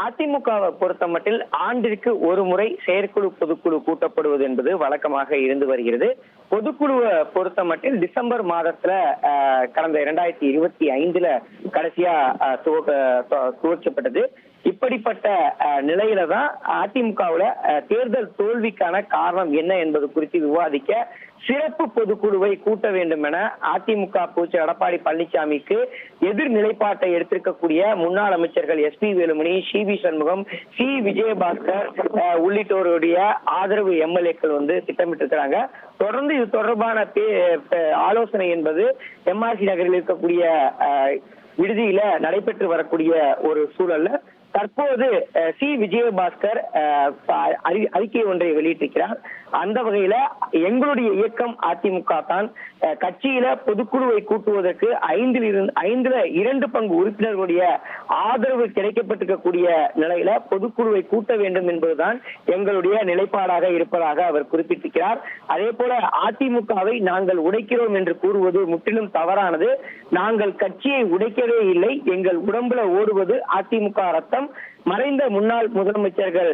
அதிமுகவை பொறுத்தமட்டில் ஆண்டிற்கு ஒரு முறை செயற்குழு பொதுக்குழு கூட்டப்படுவது என்பது வழக்கமாக இருந்து வருகிறது. பொதுக்குழுவை பொறுத்தமட்டில் டிசம்பர் மாதத்துல கடந்த 2025 கடைசியா துவக்கப்பட்டது. இப்படிப்பட்ட நிலையில தான் அதிமுகவுல தேர்தல் தோல்விக்கான காரணம் என்ன என்பது குறித்து விவாதிக்க சிறப்பு பொதுக்குழுவை கூட்ட வேண்டும் என அதிமுக பொதுச்செயலாளர் எடப்பாடி பழனிசாமிக்கு எதிர் நிலைப்பாட்டை எடுத்திருக்கக்கூடிய முன்னாள் அமைச்சர்கள் SP Velumani, CV Shanmugam, C Vijayabaskar உள்ளிட்டோருடைய ஆதரவு MLAக்கள் திட்டமிட்டிருக்கிறாங்க. தொடர்ந்து இது தொடர்பான ஆலோசனை என்பது MRC நகரில் இருக்கக்கூடிய விடுதியில நடைபெற்று வரக்கூடிய ஒரு சூழல்ல தற்போது C விஜயபாஸ்கர் அறிக்கை ஒன்றை வெளியிட்டிருக்கிறார். அந்த வகையில எங்களுடைய இயக்கம் அதிமுக தான் கட்சியில பொதுக்குழுவை கூட்டுவதற்கு 5ல் 2 பங்கு உறுப்பினர்களுடைய ஆதரவு கிடைக்கப்பட்டிருக்கக்கூடிய நிலையில பொதுக்குழுவை கூட்ட வேண்டும் என்பதுதான் எங்களுடைய நிலைப்பாடாக இருப்பதாக அவர் குறிப்பிட்டிருக்கிறார். அதே போல அதிமுகவை நாங்கள் உடைக்கிறோம் என்று கூறுவது முற்றிலும் தவறானது. நாங்கள் கட்சியை உடைக்கவே இல்லை. எங்கள் உடம்புல ஓடுவது அதிமுக ரத்தம். மறைந்த முன்னாள் முதலமைச்சர்கள்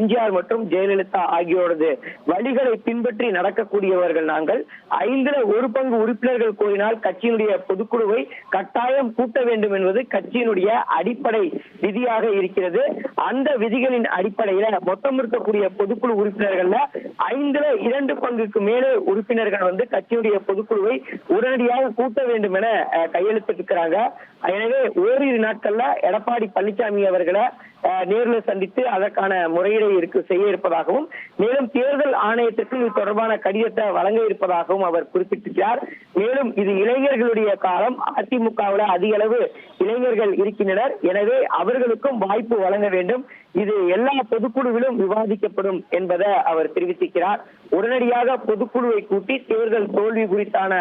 MGR மற்றும் ஜெயலலிதா ஆகியோரது வழிகளை பின்பற்றி நடக்கக்கூடியவர்கள் நாங்கள். 5ல் 1 பங்கு உறுப்பினர்கள் கோரினால் கட்சியினுடைய பொதுக்குழுவை கட்டாயம் கூட்ட வேண்டும் என்பது கட்சியினுடைய அடிப்படை விதியாக இருக்கிறது. அந்த விதிகளின் அடிப்படையில மொத்தம் இருக்கக்கூடிய பொதுக்குழு உறுப்பினர்கள்ல 5ல் 2 பங்குக்கு மேலே உறுப்பினர்கள் கட்சியினுடைய பொதுக்குழுவை உடனடியாக கூட்ட வேண்டும் என கையெழுத்திட்டிருக்கிறாங்க. எனவே ஓரிரு நாட்கள்ல எடப்பாடி பழனிசாமி அவர்களை நேரில் சந்தித்து அதற்கான முறையீடை செய்ய இருப்பதாகவும் மேலும் தேர்தல் ஆணையத்திற்கு இது தொடர்பான கடிதத்தை வழங்க இருப்பதாகவும் அவர் குறிப்பிட்டிருக்கிறார். மேலும் இது இளைஞர்களுடைய காலம். அதிமுகவில் அதிக அளவு இளைஞர்கள் இருக்கின்றனர். எனவே அவர்களுக்கும் வாய்ப்பு வழங்க வேண்டும். இது எல்லா பொதுக்குழுவிலும் விவாதிக்கப்படும் என்பதை அவர் தெரிவித்திருக்கிறார். உடனடியாக பொதுக்குழுவை கூட்டி தேர்தல் தோல்வி குறித்தான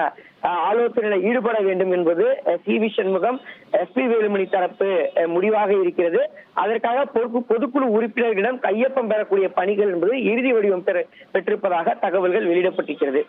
ஆலோசனையில் ஈடுபட வேண்டும் என்பது CV சண்முகம், SP வேலுமணி தரப்பு முடிவாக இருக்கிறது. அதற்காக பொதுக்குழு உறுப்பினர்களிடம் கையொப்பம் பெறக்கூடிய பணிகள் என்பது இறுதி வடிவம் பெற்றிருப்பதாக தகவல்கள் வெளியிடப்பட்டிருக்கிறது.